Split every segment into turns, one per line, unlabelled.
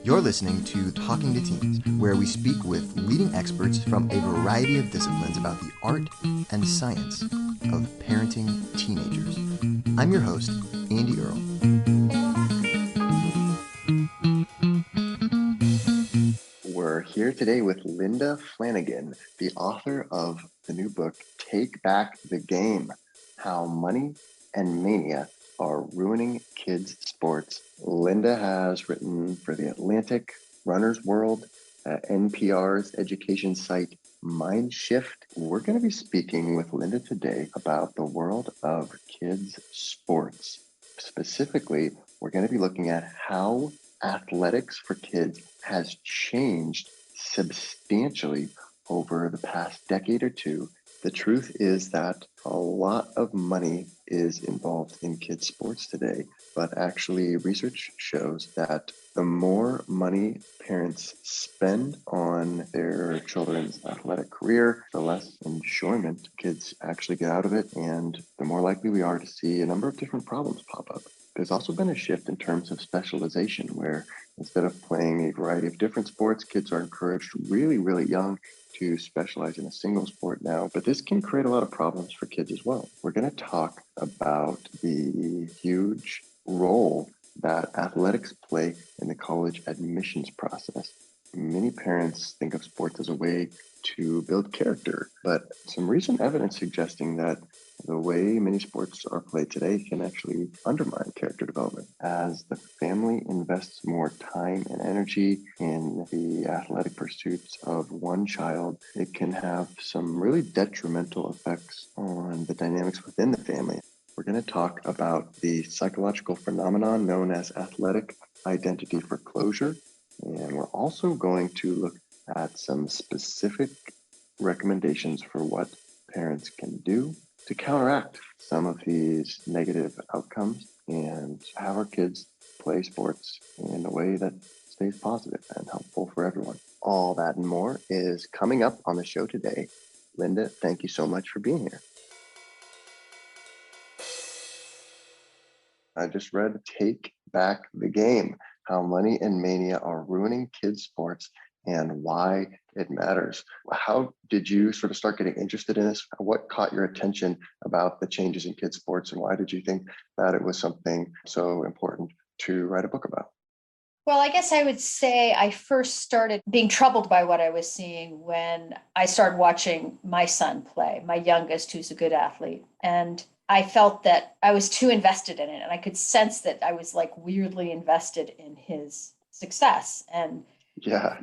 You're listening to Talking to Teens, where we speak with leading experts from a variety of disciplines about the art and science of parenting teenagers. I'm your host, Andy Earle. We're here today with Linda Flanagan, the author of the new book, Take Back the Game: How Money and Mania Are Ruining Kids' Sports. Linda has written for The Atlantic, Runner's World, NPR's education site, Mind Shift. We're going to be speaking with Linda today about the world of kids' sports. Specifically, we're going to be looking at how athletics for kids has changed substantially over the past decade or two. The truth is that a lot of money is involved in kids' sports today, but actually research shows that the more money parents spend on their children's athletic career, the less enjoyment kids actually get out of it, and the more likely we are to see a number of different problems pop up. There's also been a shift in terms of specialization where instead of playing a variety of different sports, kids are encouraged really, really young to specialize in a single sport now, but this can create a lot of problems for kids as well. We're going to talk about the huge role that athletics play in the college admissions process. Many parents think of sports as a way to build character, but some recent evidence suggesting that the way many sports are played today can actually undermine character development. As the family invests more time and energy in the athletic pursuits of one child, it can have some really detrimental effects on the dynamics within the family. We're going to talk about the psychological phenomenon known as athletic identity foreclosure, and we're also going to look at some specific recommendations for what parents can do to counteract some of these negative outcomes and have our kids play sports in a way that stays positive and helpful for everyone. All that and more is coming up on the show today. Linda, thank you so much for being here. I just read Take Back the Game: How Money and Mania Are Ruining Kids' Sports and Why It Matters. How did you sort of start getting interested in this? What caught your attention about the changes in kids' sports, and why did you think that it was something so important to write a book about?
Well, I guess I would say I first started being troubled by what I was seeing when I started watching my son play, my youngest, who's a good athlete. And I felt that I was too invested in it. And I could sense that I was like weirdly invested in his success and,
Yeah.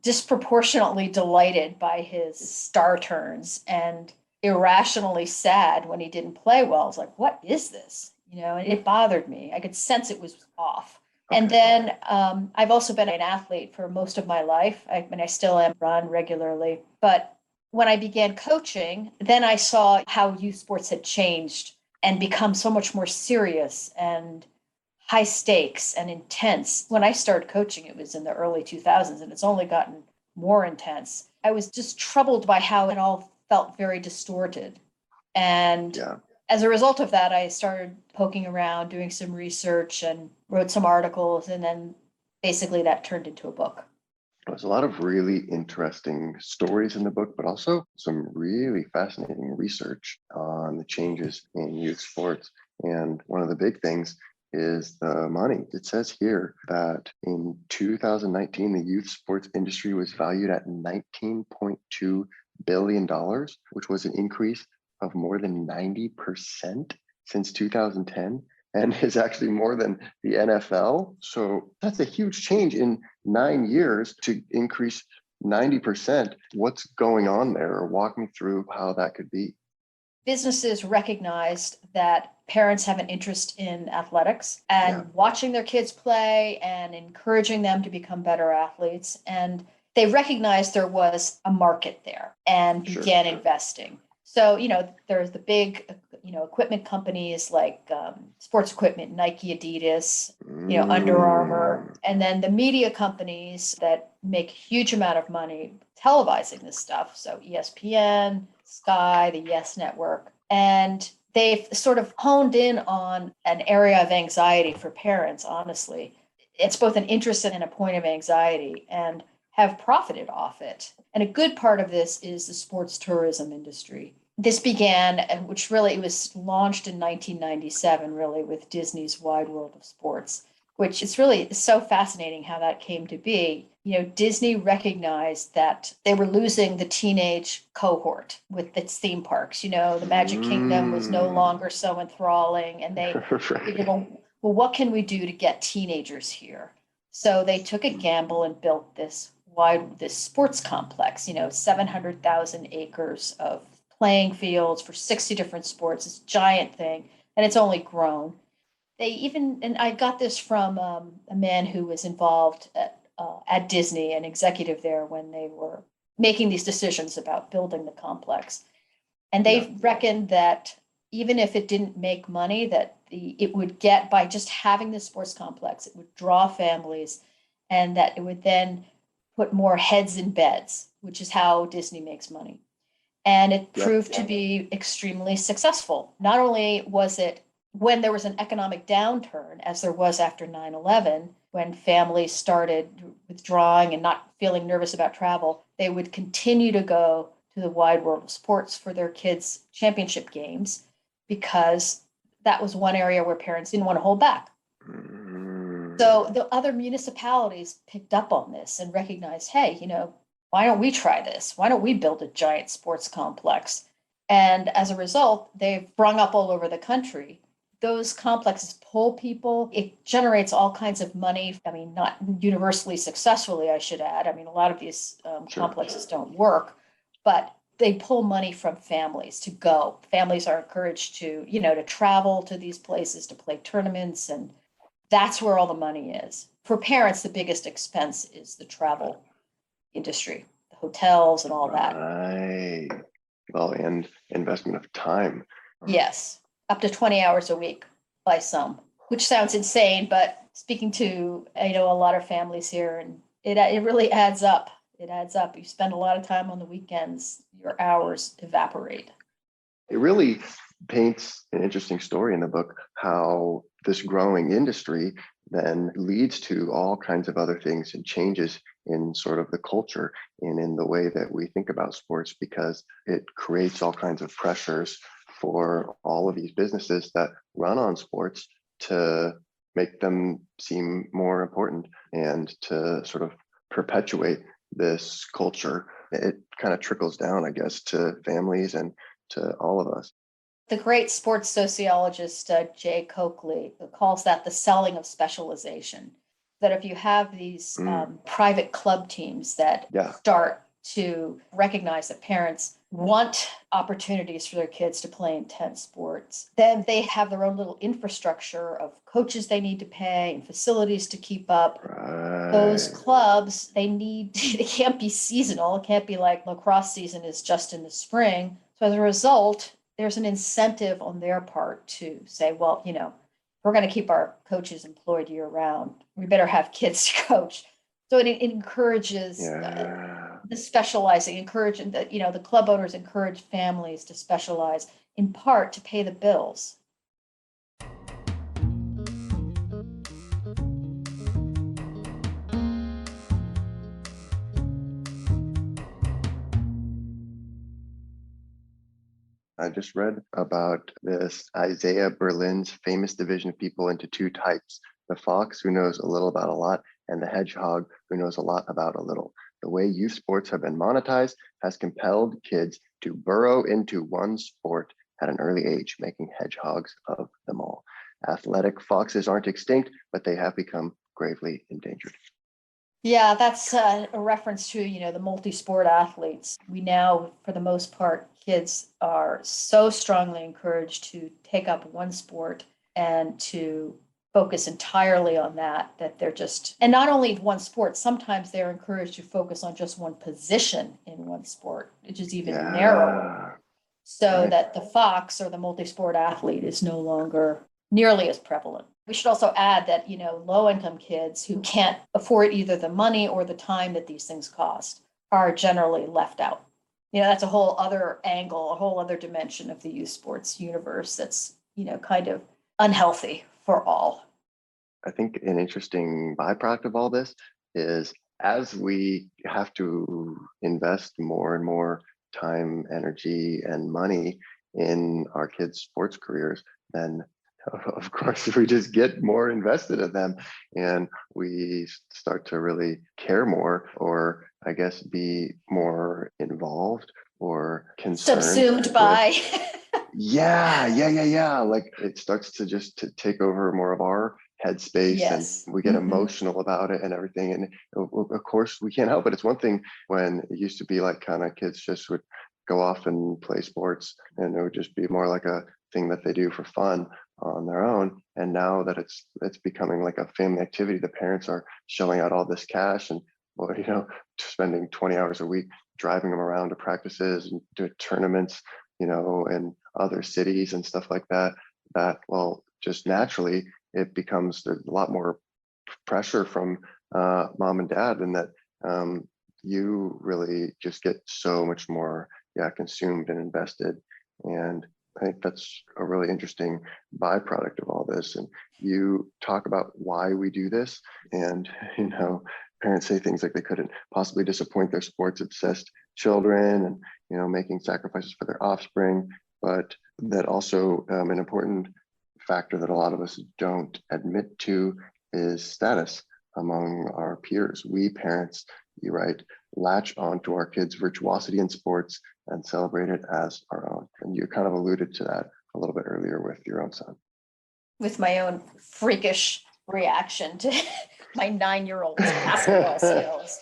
disproportionately delighted by his star turns and irrationally sad when he didn't play well. I was like, what is this? And it bothered me. I could sense it was off. And then I've also been an athlete for most of my life. I still am run regularly. But when I began coaching, then I saw how youth sports had changed and become so much more serious and high stakes and intense. When I started coaching, it was in the early 2000s, and it's only gotten more intense. I was just troubled by how it all felt very distorted. And
Yeah.
as a result of that, I started poking around, doing some research, and wrote some articles. And then basically that turned into a book.
There's a lot of really interesting stories in the book, but also some really fascinating research on the changes in youth sports. And one of the big things is the money. It says here that in 2019, the youth sports industry was valued at $19.2 billion, which was an increase of more than 90% since 2010, and is actually more than the NFL. So that's a huge change in 9 years to increase 90%. What's going on there? Or walk me through how that could be.
Businesses recognized that parents have an interest in athletics and watching their kids play and encouraging them to become better athletes. And they recognized there was a market there and began investing. So, there's the big, equipment companies like sports equipment, Nike, Adidas, Under Armour, and then the media companies that make a huge amount of money televising this stuff. So ESPN, Sky, the Yes Network. And they've sort of honed in on an area of anxiety for parents, honestly. it's both an interest and a point of anxiety, and have profited off it. And a good part of this is the sports tourism industry. This began, which really it was launched in 1997, really with Disney's Wide World of Sports, which is really so fascinating how that came to be. Disney recognized that they were losing the teenage cohort with its theme parks. The Magic Kingdom was no
Mm.
longer so enthralling, and they figured,
Right.
well, what can we do to get teenagers here? So they took a gamble and built this sports complex, 700,000 acres of playing fields for 60 different sports, this giant thing, and it's only grown. And I got this from a man who was involved at Disney, an executive there when they were making these decisions about building the complex. And
Yeah,
they reckoned that even if it didn't make money, that it would get by just having the sports complex, it would draw families, and that it would then put more heads in beds, which is how Disney makes money. And it
yep,
proved to be extremely successful. Not only was it when there was an economic downturn, as there was after 9/11, when families started withdrawing and not feeling nervous about travel, they would continue to go to the wide world of sports for their kids' championship games because that was one area where parents didn't want to hold back.
mm,
So the other municipalities picked up on this and recognized, hey, why don't we try this? Why don't we build a giant sports complex? And as a result, they've sprung up all over the country. Those complexes pull people. It generates all kinds of money. I mean, not universally successfully, I should add. I mean, a lot of these
sure.
complexes don't work, but they pull money from families to go. Families are encouraged to travel to these places to play tournaments, and that's where all the money is. For parents, the biggest expense is the travel industry, the hotels and all that.
Right. Well, and investment of time.
Yes, up to 20 hours a week by some, which sounds insane, but speaking to, a lot of families here, and it really adds up. It adds up. You spend a lot of time on the weekends, your hours evaporate.
It really paints an interesting story in the book how this growing industry then leads to all kinds of other things and changes in sort of the culture and in the way that we think about sports, because it creates all kinds of pressures for all of these businesses that run on sports to make them seem more important and to sort of perpetuate this culture. It kind of trickles down, I guess, to families and to all of us.
The great sports sociologist Jay Coakley calls that the selling of specialization. That if you have these
Mm,
private club teams that
yeah,
start to recognize that parents want opportunities for their kids to play intense sports, then they have their own little infrastructure of coaches they need to pay and facilities to keep up. Those
right.
clubs, they can't be seasonal. It can't be like lacrosse season is just in the spring. So as a result, there's an incentive on their part to say, well, we're going to keep our coaches employed year round. We better have kids to coach. So it encourages
Yeah.
the specializing, encouraging that, the club owners encourage families to specialize in part to pay the bills.
I just read about this Isaiah Berlin's famous division of people into two types: the fox, who knows a little about a lot, and the hedgehog, who knows a lot about a little. The way youth sports have been monetized has compelled kids to burrow into one sport at an early age, making hedgehogs of them all. Athletic foxes aren't extinct, but they have become gravely endangered.
Yeah, that's a reference to, the multi-sport athletes. We now, for the most part, kids are so strongly encouraged to take up one sport and to focus entirely on that, that they're just, and not only one sport, sometimes they're encouraged to focus on just one position in one sport, which is even narrower,
Yeah,
so
right.
that the fox or the multi-sport athlete is no longer nearly as prevalent. We should also add that, low income kids who can't afford either the money or the time that these things cost are generally left out. That's a whole other angle, a whole other dimension of the youth sports universe that's, kind of unhealthy for all.
I think an interesting byproduct of all this is as we have to invest more and more time, energy, and money in our kids' sports careers, then of course we just get more invested in them and we start to really care more, or I guess be more involved or concerned
Subsumed
with.
by.
Yeah. Like it starts to just to take over more of our headspace, and
Yes.
we get emotional about it and everything. And of course, we can't help it. It's one thing when it used to be like kind of kids just would go off and play sports, and it would just be more like a thing that they do for fun on their own. And now that it's becoming like a family activity, the parents are shelling out all this cash and, well, spending 20 hours a week driving them around to practices and do tournaments, and other cities and stuff like that, well, just naturally it becomes, there's a lot more pressure from mom and dad, and that you really just get so much more consumed and invested. And I think that's a really interesting byproduct of all this. And you talk about why we do this, and parents say things like they couldn't possibly disappoint their sports obsessed children, and making sacrifices for their offspring. But that also an important factor that a lot of us don't admit to is status among our peers. We parents, you right, latch on to our kids' virtuosity in sports and celebrate it as our own. And you kind of alluded to that a little bit earlier with your own son.
With my own freakish reaction to my 9-year-old's basketball skills.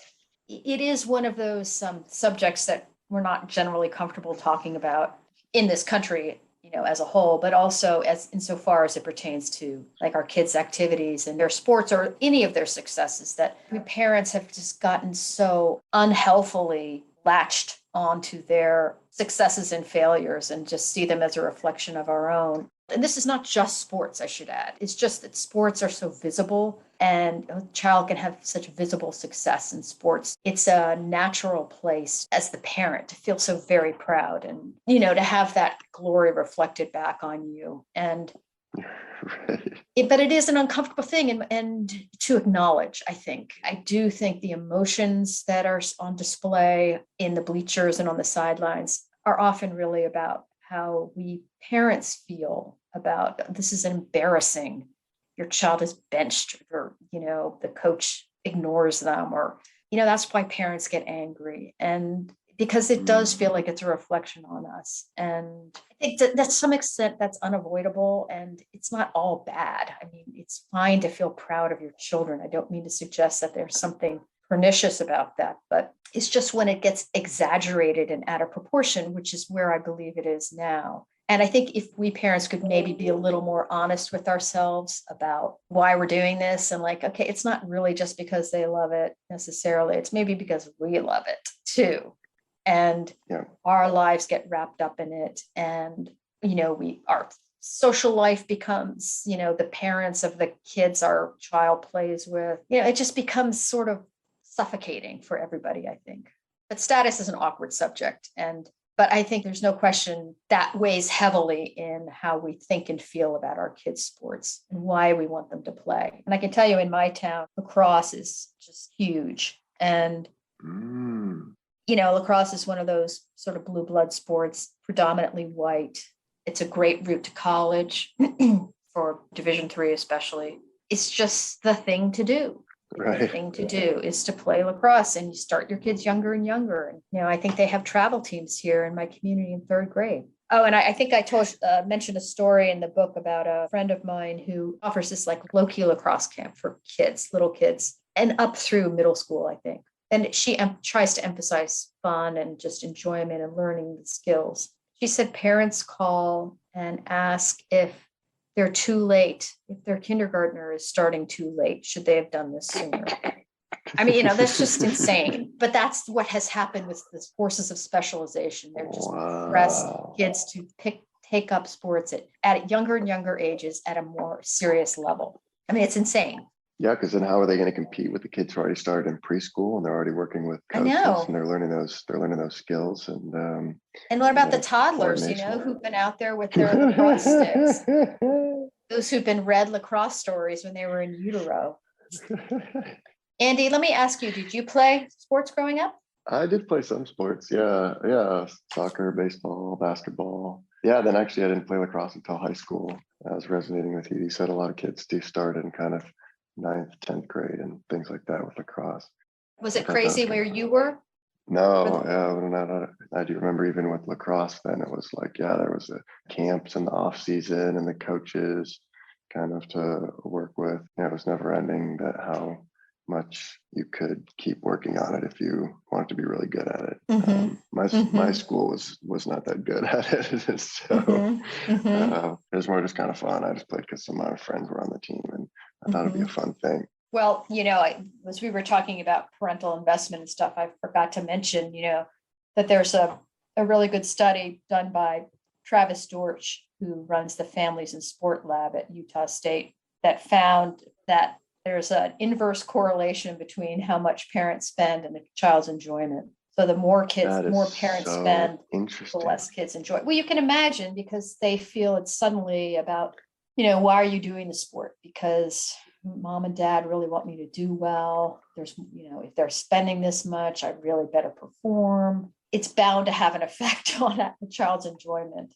It is one of those subjects that we're not generally comfortable talking about in this country, as a whole, but also as insofar as it pertains to like our kids' activities and their sports or any of their successes, that we parents have just gotten so unhealthily latched onto their successes and failures and just see them as a reflection of our own. And this is not just sports, I should add. It's just that sports are so visible, and a child can have such visible success in sports. It's a natural place as the parent to feel so very proud and, to have that glory reflected back on you. And but it is an uncomfortable thing and to acknowledge, I think. I do think the emotions that are on display in the bleachers and on the sidelines are often really about how we parents feel about this is embarrassing. Your child is benched, or, the coach ignores them, or, that's why parents get angry. And because it does feel like it's a reflection on us. And I think that to some extent that's unavoidable, and it's not all bad. I mean, it's fine to feel proud of your children. I don't mean to suggest that there's something pernicious about that, but it's just when it gets exaggerated and out of proportion, which is where I believe it is now. And I think if we parents could maybe be a little more honest with ourselves about why we're doing this, and like, okay, it's not really just because they love it necessarily. It's maybe because we love it too. And our lives get wrapped up in it. And, our social life becomes, the parents of the kids our child plays with, it just becomes sort of suffocating for everybody, I think. But status is an awkward subject. But I think there's no question that weighs heavily in how we think and feel about our kids' sports and why we want them to play. And I can tell you in my town, lacrosse is just huge. And, lacrosse is one of those sort of blue blood sports, predominantly white. It's a great route to college for Division III, especially. It's just the thing to do.
Right.
The thing to do is to play lacrosse, and you start your kids younger and younger. And, I think they have travel teams here in my community in 3rd grade. Oh, and I think I mentioned a story in the book about a friend of mine who offers this like low-key lacrosse camp for kids, little kids, and up through middle school, I think. And she tries to emphasize fun and just enjoyment and learning the skills. She said parents call and ask if they're too late, if their kindergartner is starting too late, should they have done this sooner? I mean, that's just insane. But that's what has happened with the forces of specialization. They're just press kids to take up sports at younger and younger ages at a more serious level. I mean, it's insane.
Yeah, because then how are they going to compete with the kids who already started in preschool and they're already working with coaches and they're learning those skills
and what about the toddlers, who've been out there with their lacrosse sticks? Those who've been read lacrosse stories when they were in utero. Andy, let me ask you, did you play sports growing up?
I did play some sports. Yeah. Yeah. Soccer, baseball, basketball. Yeah. Then actually, I didn't play lacrosse until high school. I was resonating with you. You said a lot of kids do start in kind of ninth, 10th grade and things like that with lacrosse.
Was
I
it
thought that was
crazy
good.
where you were?
No, yeah, but not, I do remember even with lacrosse then it was like, yeah, there was the camps in the off season and the coaches kind of to work with. Yeah, it was never ending that how much you could keep working on it if you wanted to be really good at it.
Mm-hmm.
My
Mm-hmm.
school was not that good at it, so
Mm-hmm. Mm-hmm.
it was more just kind of fun. I just played because some of my friends were on the team, and I thought it'd be
Mm-hmm.
a fun thing.
Well, as we were talking about parental investment and stuff, I forgot to mention, that there's a really good study done by Travis Dorsch, who runs the Families and Sport Lab at Utah State, that found that there's an inverse correlation between how much parents spend and the child's enjoyment. So the
That is
more parents
so
spend, the
interesting.
less kids enjoy. Well, you can imagine because they feel it's suddenly about, why are you doing the sport? Because mom and dad really want me to do well. There's, if they're spending this much, I really better perform. It's bound to have an effect on the child's enjoyment.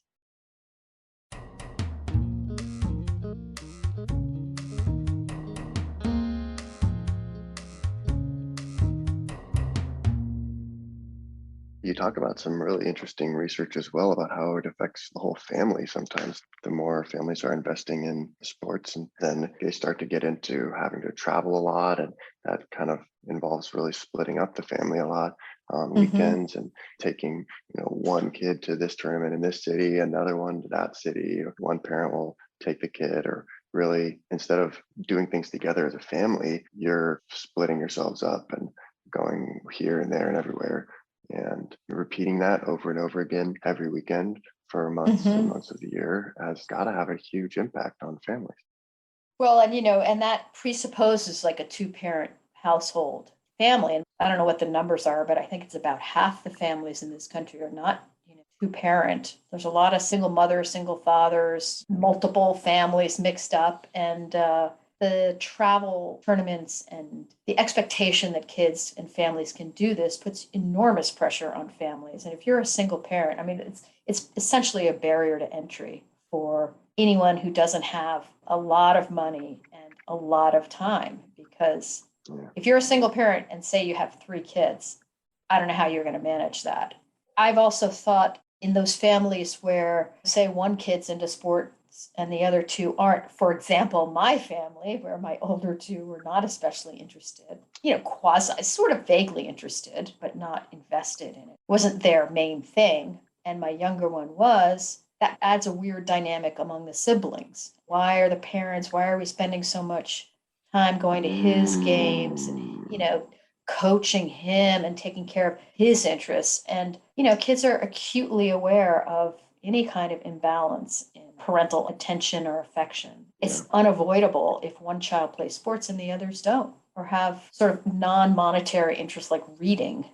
You talk about some really interesting research as well about how it affects the whole family. Sometimes the more families are investing in sports, and then they start to get into having to travel a lot, and that kind of involves really splitting up the family a lot on
Mm-hmm.
weekends and taking one kid to this tournament in this city, another one to that city. One parent will take the kid, or really instead of doing things together as a family, you're splitting yourselves up and going here and there and everywhere, and repeating that over and over again every weekend for months and
Mm-hmm.
months of the year has got to have a huge impact on families.
Well, and that presupposes like a two-parent household family. And I don't know what the numbers are, but I think it's about half the families in this country are not, two-parent. There's a lot of single mothers, single fathers, multiple families mixed up, and the travel tournaments and the expectation that kids and families can do this puts enormous pressure on families. And if you're a single parent, I mean, it's essentially a barrier to entry for anyone who doesn't have a lot of money and a lot of time. Because
Yeah.
if you're a single parent and say you have three kids, I don't know how you're going to manage that. I've also thought in those families where, say, one kid's into sports and the other two aren't, for example, my family, where my older two were not especially interested, quasi, sort of vaguely interested, but not invested in it, wasn't their main thing. And my younger one was, that adds a weird dynamic among the siblings. Why are we spending so much time going to his games and,
Mm,
coaching him and taking care of his interests? And, kids are acutely aware of any kind of imbalance in parental attention or affection.
yeah.
It's unavoidable if one child plays sports and the others don't, or have sort of non-monetary interests like reading.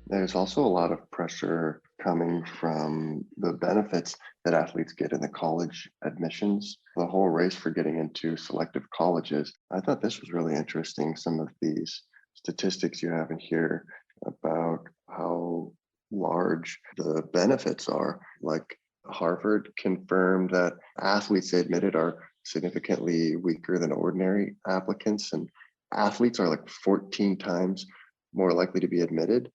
There's also a lot of pressure coming from the benefits that athletes get in the college admissions, the whole race for getting into selective colleges. I thought this was really interesting. Some of these statistics you have in here about how large the benefits are. Like Harvard confirmed that athletes they admitted are significantly weaker than ordinary applicants, and athletes are like 14 times more likely to be admitted.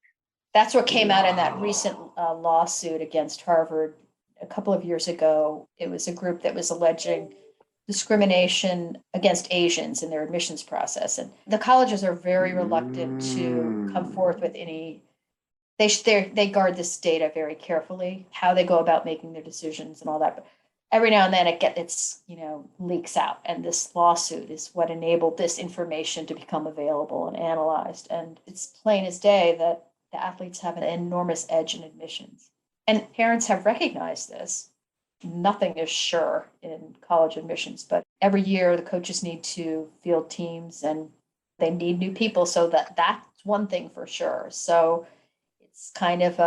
That's what came out in that recent
Wow.
lawsuit against Harvard a couple of years ago. It was a group that was alleging discrimination against Asians in their admissions process. And the colleges are very reluctant to come forth with
Mm.
any, they guard this data very carefully, how they go about making their decisions and all that. But every now and then it's, leaks out. And this lawsuit is what enabled this information to become available and analyzed. And it's plain as day that the athletes have an enormous edge in admissions. And parents have recognized this. Nothing is sure in college admissions, but every year the coaches need to field teams and They need new people. So that's one thing for sure. So it's kind of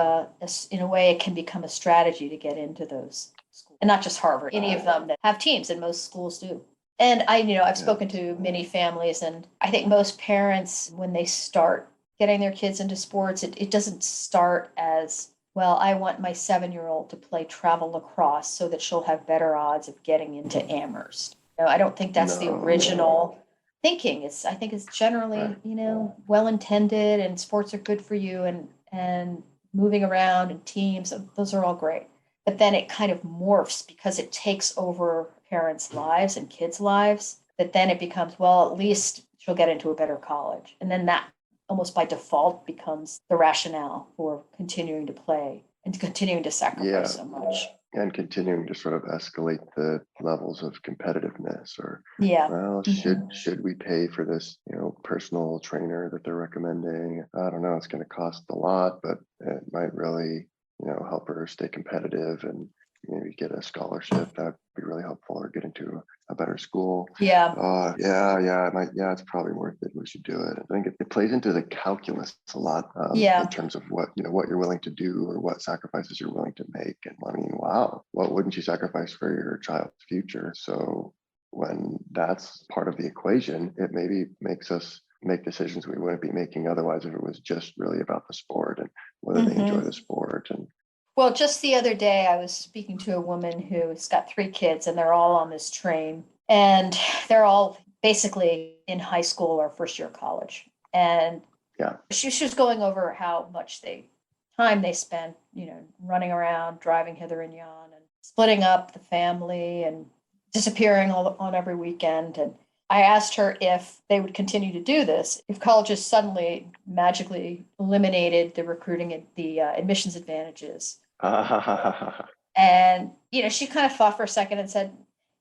in a way, it can become a strategy to get into those schools. And not just Harvard, any of them that have teams, and most schools do. And I've spoken to many families, and I think most parents, when they start getting their kids into sports, it doesn't start as, well, I want my 7-year-old to play travel lacrosse so that she'll have better odds of getting into Amherst. I don't think that's the original thinking. I think it's generally, well intended, and sports are good for you, and moving around and teams, those are all great. But then it kind of morphs because it takes over parents' lives and kids' lives, that then it becomes, well, at least she'll get into a better college. And then that almost by default becomes the rationale for continuing to play and continuing to sacrifice so much.
And continuing to sort of escalate the levels of competitiveness, or well, should we pay for this, personal trainer that they're recommending? I don't know, it's going to cost a lot, but it might really, help her stay competitive, and maybe get a scholarship. That'd be really helpful, or get into a better school. It's probably worth it. We should do it. I think it plays into the calculus a lot, in terms of what you're willing to do, or what sacrifices you're willing to make. And I mean, wow, what wouldn't you sacrifice for your child's future? So when that's part of the equation, it maybe makes us make decisions we wouldn't be making otherwise, if it was just really about the sport and whether they enjoy the sport. And
well, just the other day, I was speaking to a woman who's got 3 kids, and they're all on this train, and they're all basically in high school or first year of college. And she was going over how much time they spent, running around, driving hither and yon, and splitting up the family, and disappearing on every weekend. And I asked her if they would continue to do this, if colleges suddenly magically eliminated the recruiting and the admissions advantages. And, she kind of thought for a second and said,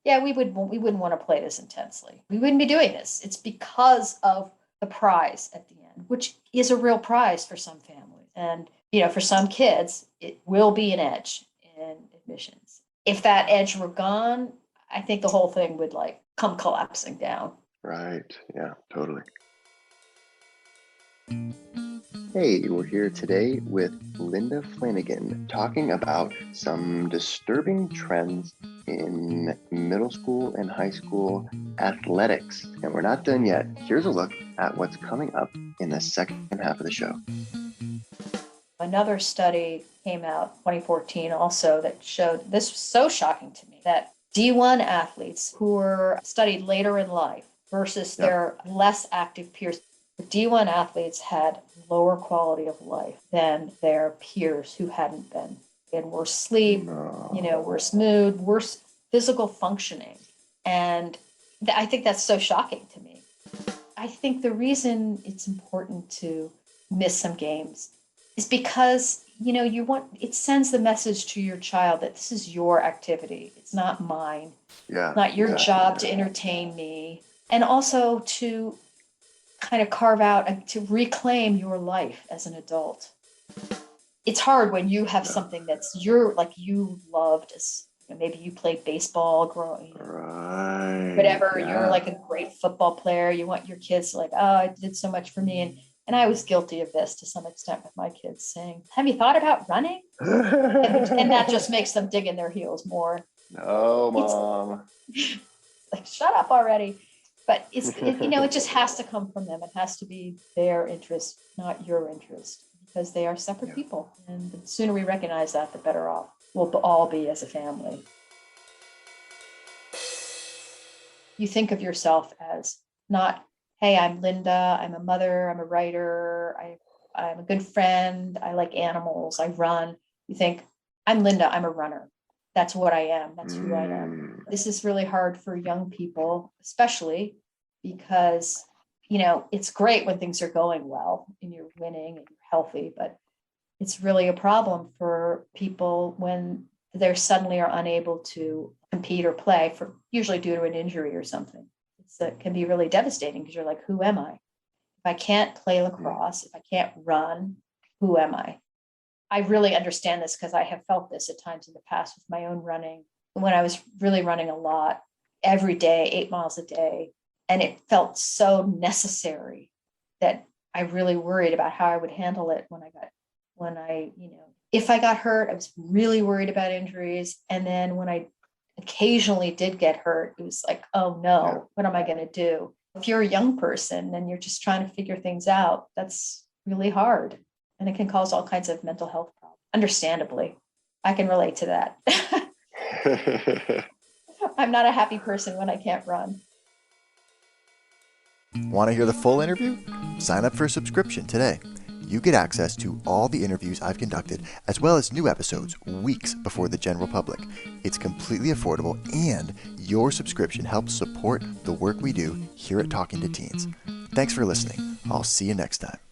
yeah, we wouldn't want to play this intensely. We wouldn't be doing this. It's because of the prize at the end, which is a real prize for some families. And, for some kids, it will be an edge in admissions. If that edge were gone, I think the whole thing would come collapsing down.
Right. Yeah, totally. Hey, we're here today with Linda Flanagan, talking about some disturbing trends in middle school and high school athletics. And we're not done yet. Here's a look at what's coming up in the second half of the show.
Another study came out 2014 also that showed, this was so shocking to me, that D1 athletes who were studied later in life versus their less active peers, the D1 athletes had lower quality of life than their peers who hadn't been. They had worse sleep, worse mood, worse physical functioning. And I think that's so shocking to me. I think the reason it's important to miss some games is because, it sends the message to your child that this is your activity. It's not mine. It's not your job to entertain me. And also to kind of carve out and to reclaim your life as an adult. It's hard when you have something that's you loved, as maybe you played baseball growing, whatever. You're a great football player. You want your kids it did so much for me. And I was guilty of this to some extent with my kids, saying, have you thought about running? and that just makes them dig in their heels more.
No, Mom.
Shut up already. But it just has to come from them. It has to be their interest, not your interest, because they are separate people. And the sooner we recognize that, the better off we'll all be as a family. You think of yourself as not, hey, I'm Linda, I'm a mother, I'm a writer, I'm a good friend, I like animals, I run. You think, I'm Linda, I'm a runner. That's what I am. That's who I am. This is really hard for young people, especially because, it's great when things are going well and you're winning and you're healthy, but it's really a problem for people when they suddenly are unable to compete or play, for usually due to an injury or something. It can be really devastating because you're like, who am I? If I can't play lacrosse, if I can't run, who am I? I really understand this because I have felt this at times in the past with my own running. When I was really running a lot, every day, 8 miles a day, And it felt so necessary that I really worried about how I would handle it if I got hurt, I was really worried about injuries. And then when I occasionally did get hurt, it was like, oh no, what am I going to do? If you're a young person and you're just trying to figure things out, that's really hard. And it can cause all kinds of mental health problems. Understandably, I can relate to that. I'm not a happy person when I can't run.
Want to hear the full interview? Sign up for a subscription today. You get access to all the interviews I've conducted, as well as new episodes weeks before the general public. It's completely affordable, and your subscription helps support the work we do here at Talking to Teens. Thanks for listening. I'll see you next time.